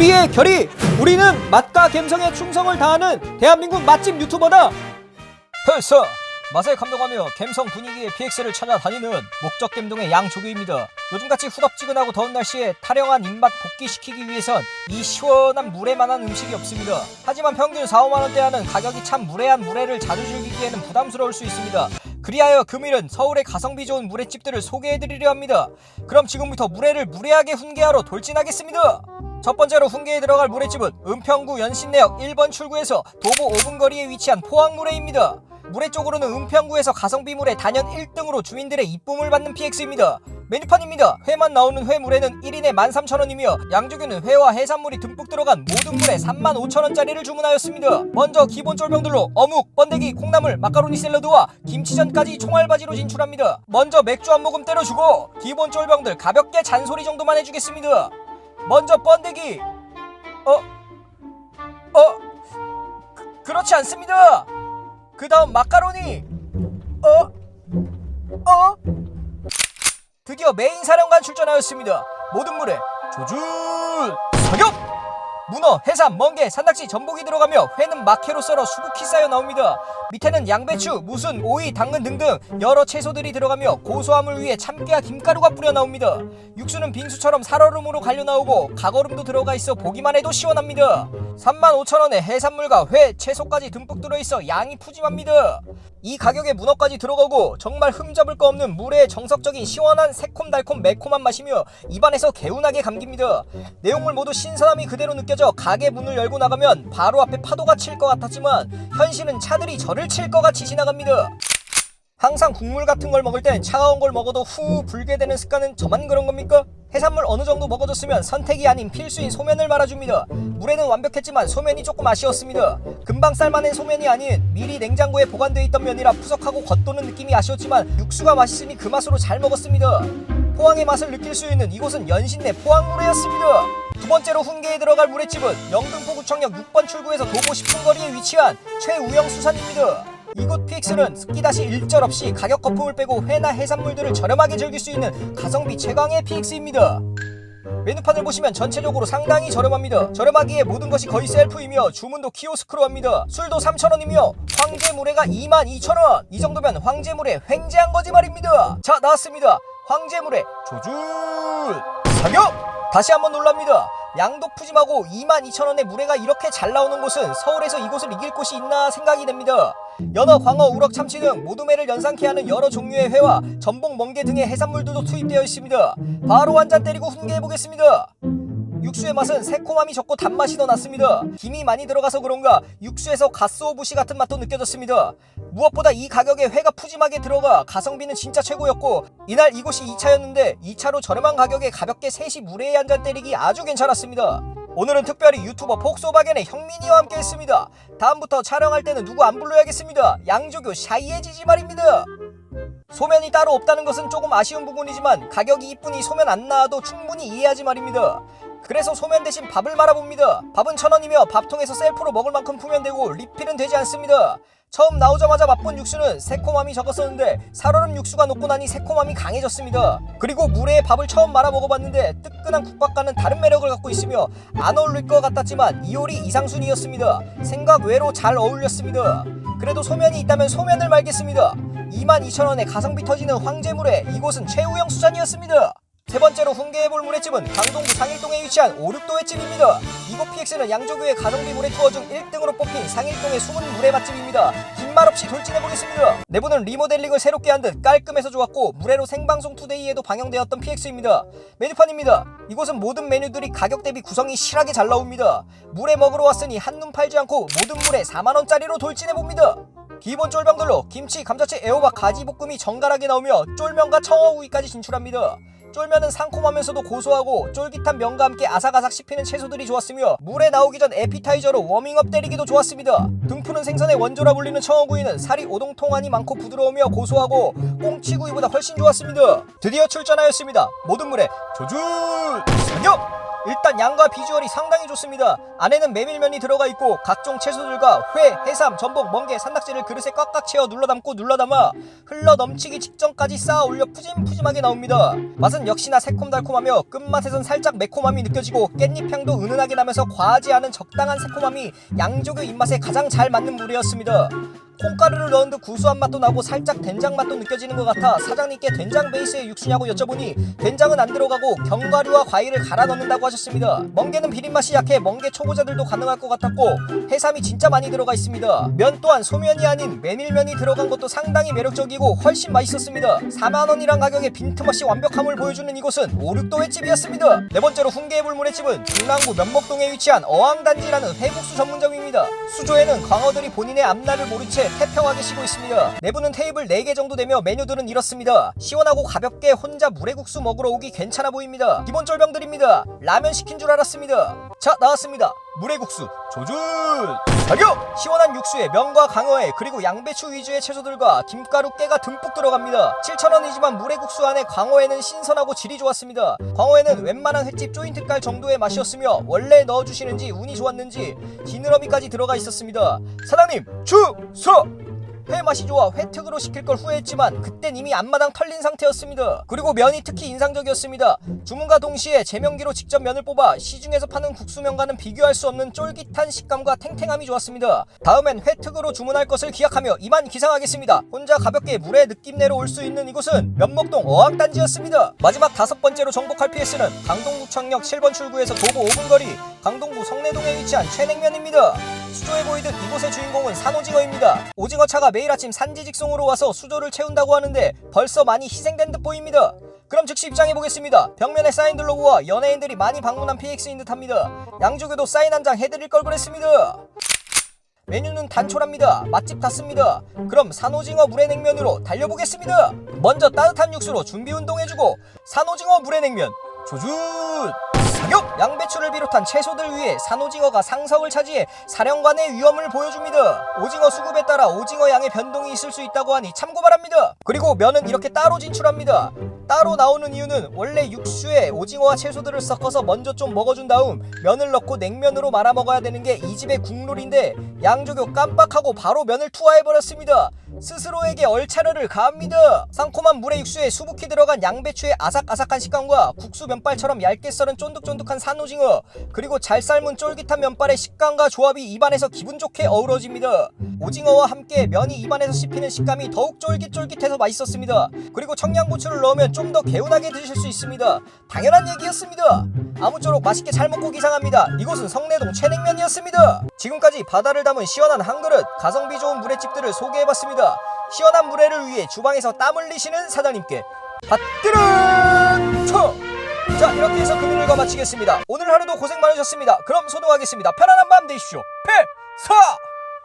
우리의 결의! 우리는 맛과 감성에 충성을 다하는 대한민국 맛집 유튜버다! 벌써 맛을 감동하며 감성 분위기의 PX를 찾아다니는 목적감동의 양조규입니다. 요즘같이 후덥지근하고 더운 날씨에 타령한 입맛 복귀시키기 위해선 이 시원한 물에만한 음식이 없습니다. 하지만 평균 4~5만원대 하는 가격이 참 무례한 물회를 자주 즐기기에는 부담스러울 수 있습니다. 그리하여 금일은 서울의 가성비 좋은 물회집들을 소개해드리려 합니다. 그럼 지금부터 물회를 무례하게 훈계하러 돌진하겠습니다. 첫 번째로 훈계에 들어갈 물회집은 은평구 연신내역 1번 출구에서 도보 5분 거리에 위치한 포항물회입니다. 물회 쪽으로는 은평구에서 가성비 물회 단연 1등으로 주민들의 이쁨을 받는 PX입니다. 메뉴판입니다. 회만 나오는 회물회는 1인에 13,000원이며 양조규는 회와 해산물이 듬뿍 들어간 모든 물에 35,000원짜리를 주문하였습니다. 먼저 기본 쫄병들로 어묵, 번데기, 콩나물, 마카로니 샐러드와 김치전까지 총알바지로 진출합니다. 먼저 맥주 한 모금 때려주고 기본 쫄병들 가볍게 잔소리 정도만 해주겠습니다. 먼저 번데기 그렇지 않습니다. 그 다음 마카로니 드디어 메인 사령관 출전하였습니다. 모든 물에 조준 사격! 문어, 해삼, 멍게, 산낙지, 전복이 들어가며 회는 마케로 썰어 수북히 쌓여 나옵니다. 밑에는 양배추, 무순, 오이, 당근 등등 여러 채소들이 들어가며 고소함을 위해 참깨와 김가루가 뿌려 나옵니다. 육수는 빙수처럼 살얼음으로 갈려 나오고 가거름도 들어가 있어 보기만 해도 시원합니다. 35,000원에 해산물과 회, 채소까지 듬뿍 들어있어 양이 푸짐합니다. 이 가격에 문어까지 들어가고 정말 흠잡을 거 없는 물회의 정석적인 시원한 새콤달콤 매콤한 맛이며 입안에서 개운하게 감깁니다. 내용물 모두 신선함이 그대로 느껴져 가게 문을 열고 나가면 바로 앞에 파도가 칠 것 같았지만 현실은 차들이 저를 칠 것 같이 지나갑니다. 항상 국물 같은 걸 먹을 땐 차가운 걸 먹어도 후 불게 되는 습관은 저만 그런 겁니까? 해산물 어느 정도 먹어줬으면 선택이 아닌 필수인 소면을 말아줍니다. 물에는 완벽했지만 소면이 조금 아쉬웠습니다. 금방 삶아낸 소면이 아닌 미리 냉장고에 보관되어 있던 면이라 푸석하고 겉도는 느낌이 아쉬웠지만 육수가 맛있으니 그 맛으로 잘 먹었습니다. 포항의 맛을 느낄 수 있는 이곳은 연신내 포항물회였습니다. 두 번째로 훈계에 들어갈 물회집은 영등포구청역 6번 출구에서 도보 10분 거리에 위치한 최우영수산입니다. 이곳 PX는 습기다시 일절없이 가격 거품을 빼고 회나 해산물들을 저렴하게 즐길 수 있는 가성비 최강의 PX입니다. 메뉴판을 보시면 전체적으로 상당히 저렴합니다. 저렴하기에 모든 것이 거의 셀프이며 주문도 키오스크로 합니다. 술도 3,000원이며 황제물회가 22,000원! 이 정도면 황제물회 횡재한 거지 말입니다. 자, 나왔습니다. 황제물회 조준 사격! 다시 한번 놀랍니다. 양도 푸짐하고 22,000원의 물회가 이렇게 잘 나오는 곳은 서울에서 이곳을 이길 곳이 있나 생각이 됩니다. 연어, 광어, 우럭, 참치 등 모든 회를 연상케 하는 여러 종류의 회와 전복, 멍게 등의 해산물들도 투입되어 있습니다. 바로 한 잔 때리고 훈계해보겠습니다. 육수의 맛은 새콤함이 적고 단맛이 더 났습니다. 김이 많이 들어가서 그런가 육수에서 가스오부시 같은 맛도 느껴졌습니다. 무엇보다 이 가격에 회가 푸짐하게 들어가 가성비는 진짜 최고였고 이날 이곳이 2차였는데 2차로 저렴한 가격에 가볍게 셋이 물회에 한 잔 때리기 아주 괜찮았습니다. 오늘은 특별히 유튜버 폭소바겐의 형민이와 함께 했습니다. 다음부터 촬영할 때는 누구 안 불러야겠습니다. 양조교 샤이해지지 말입니다. 소면이 따로 없다는 것은 조금 아쉬운 부분이지만 가격이 이쁘니 소면 안 나와도 충분히 이해하지 말입니다. 그래서 소면 대신 밥을 말아봅니다. 밥은 1,000원이며 밥통에서 셀프로 먹을 만큼 풀면 되고 리필은 되지 않습니다. 처음 나오자마자 맛본 육수는 새콤함이 적었었는데 살얼음 육수가 녹고 나니 새콤함이 강해졌습니다. 그리고 물회에 밥을 처음 말아 먹어봤는데 뜨끈한 국밥과는 다른 매력을 갖고 있으며 안 어울릴 것 같았지만 이효리 이상순이었습니다. 생각 외로 잘 어울렸습니다. 그래도 소면이 있다면 소면을 말겠습니다. 22,000원에 가성비 터지는 황제물회, 이곳은 최우영 수산이었습니다. 세 번째로 훈계해볼 물회집은 강동구 상일동에 위치한 오륙도 횟집입니다. 이곳 PX는 양조교의 가성비 물회 투어 중 1등으로 뽑힌 상일동의 숨은 물회 맛집입니다. 긴 말 없이 돌진해보겠습니다. 내부는 리모델링을 새롭게 한 듯 깔끔해서 좋았고 물회로 생방송 투데이에도 방영되었던 PX입니다. 메뉴판입니다. 이곳은 모든 메뉴들이 가격 대비 구성이 실하게 잘 나옵니다. 물회 먹으러 왔으니 한눈 팔지 않고 모든 물회 4만원짜리로 돌진해봅니다. 기본 쫄병들로 김치, 감자채, 애호박, 가지볶음이 정갈하게 나오며 쫄면과 청어구이까지 진출합니다. 쫄면은 상콤하면서도 고소하고 쫄깃한 면과 함께 아삭아삭 씹히는 채소들이 좋았으며 물에 나오기 전 에피타이저로 워밍업 때리기도 좋았습니다. 등푸른 생선의 원조라 불리는 청어구이는 살이 오동통하니 많고 부드러우며 고소하고 꽁치구이보다 훨씬 좋았습니다. 드디어 출전하였습니다. 모든 물에 조준 사격! 일단 양과 비주얼이 상당히 좋습니다. 안에는 메밀면이 들어가 있고 각종 채소들과 회, 해삼, 전복, 멍게, 산낙지를 그릇에 꽉꽉 채워 눌러담고 눌러담아 흘러 넘치기 직전까지 쌓아 올려 푸짐푸짐하게 나옵니다. 맛은 역시나 새콤달콤하며 끝맛에선 살짝 매콤함이 느껴지고 깻잎 향도 은은하게 나면서 과하지 않은 적당한 새콤함이 양조교 입맛에 가장 잘 맞는 물회였습니다. 콩가루를 넣은 듯 구수한 맛도 나고 살짝 된장 맛도 느껴지는 것 같아 사장님께 된장 베이스의 육수냐고 여쭤보니 된장은 안 들어가고 견과류와 과일을 갈아 넣는다고 하셨습니다. 멍게는 비린맛이 약해 멍게 초보자들도 가능할 것 같았고 해삼이 진짜 많이 들어가 있습니다. 면 또한 소면이 아닌 메밀면이 들어간 것도 상당히 매력적이고 훨씬 맛있었습니다. 4만원이란 가격에 빈틈없이 완벽함을 보여주는 이곳은 5, 6도 횟집이었습니다. 네 번째로 훈계해볼 물회집은 중랑구 면목동에 위치한 어항단지라는 회국수 전문점입니다. 수조에는 광어들이 본인의 앞날을 모른 채 태평하게 쉬고 있습니다. 내부는 테이블 4개 정도 되며 메뉴들은 이렇습니다. 시원하고 가볍게 혼자 물회국수 먹으러 오기 괜찮아 보입니다. 기본 쫄병들입니다. 라면 시킨 줄 알았습니다. 자, 나왔습니다. 물회국수 조준 사격! 시원한 육수에 면과 강어회 그리고 양배추 위주의 채소들과 김가루 깨가 듬뿍 들어갑니다. 7,000원이지만 물회국수 안에 광어회는 신선하고 질이 좋았습니다. 광어회는 웬만한 횟집 조인트 깔 정도의 맛이었으며 원래 넣어주시는지 운이 좋았는지 지느러미까지 들어가 있었습니다. 사장님 주소! 회 맛이 좋아 회특으로 시킬 걸 후회했지만 그땐 이미 앞마당 털린 상태였습니다. 그리고 면이 특히 인상적이었습니다. 주문과 동시에 제면기로 직접 면을 뽑아 시중에서 파는 국수면과는 비교할 수 없는 쫄깃한 식감과 탱탱함이 좋았습니다. 다음엔 회특으로 주문할 것을 기약하며 이만 기상하겠습니다. 혼자 가볍게 물에 느낌 내러 올 수 있는 이곳은 면목동 어항단지였습니다. 마지막 5번째로 정복할 PS는 강동구청역 7번 출구에서 도보 5분 거리 강동구 성내동에 위치한 최냉면입니다. 수조에 보이듯 이곳의 주인공은 산오징어입니다. 오징어차가 매일 아침 산지 직송으로 와서 수조를 채운다고 하는데 벌써 많이 희생된 듯 보입니다. 그럼 즉시 입장해보겠습니다. 벽면에 사인들로 우와 연예인들이 많이 방문한 PX인 듯합니다. 양조교도 사인 한 장 해드릴 걸 그랬습니다. 메뉴는 단촐합니다. 맛집 같습니다. 그럼 산오징어 물회냉면으로 달려보겠습니다. 먼저 따뜻한 육수로 준비운동 해주고 산오징어 물회냉면 조준! 사격! 양배추를 비롯한 채소들 위에 산오징어가 상석을 차지해 사령관의 위엄을 보여줍니다. 오징어 수급에 따라 오징어 양의 변동이 있을 수 있다고 하니 참고 바랍니다. 그리고 면은 이렇게 따로 진출합니다. 따로 나오는 이유는 원래 육수에 오징어와 채소들을 섞어서 먼저 좀 먹어준 다음 면을 넣고 냉면으로 말아 먹어야 되는 게 이 집의 국룰인데 양조교 깜빡하고 바로 면을 투하해버렸습니다. 스스로에게 얼차려를 가합니다. 상콤한 물의 육수에 수북히 들어간 양배추의 아삭아삭한 식감과 국수 면발처럼 얇게 썰은 쫀득쫀득한 산오징어 그리고 잘 삶은 쫄깃한 면발의 식감과 조합이 입안에서 기분 좋게 어우러집니다. 오징어와 함께 면이 입안에서 씹히는 식감이 더욱 쫄깃쫄깃해서 맛있었습니다. 그리고 청양고추를 넣으면 좀 더 개운하게 드실 수 있습니다. 당연한 얘기였습니다. 아무쪼록 맛있게 잘 먹고 기상합니다. 이곳은 성내동 최냉면이었습니다. 지금까지 바다를 담은 시원한 한 그릇 가성비 좋은 물회집들을 소개해봤습니다. 시원한 물회를 위해 주방에서 땀 흘리시는 사장님께 받들은 쳐! 자, 이렇게 해서 금요일과 마치겠습니다. 오늘 하루도 고생 많으셨습니다. 그럼 소등하겠습니다. 편안한 밤 되십시오. 필사!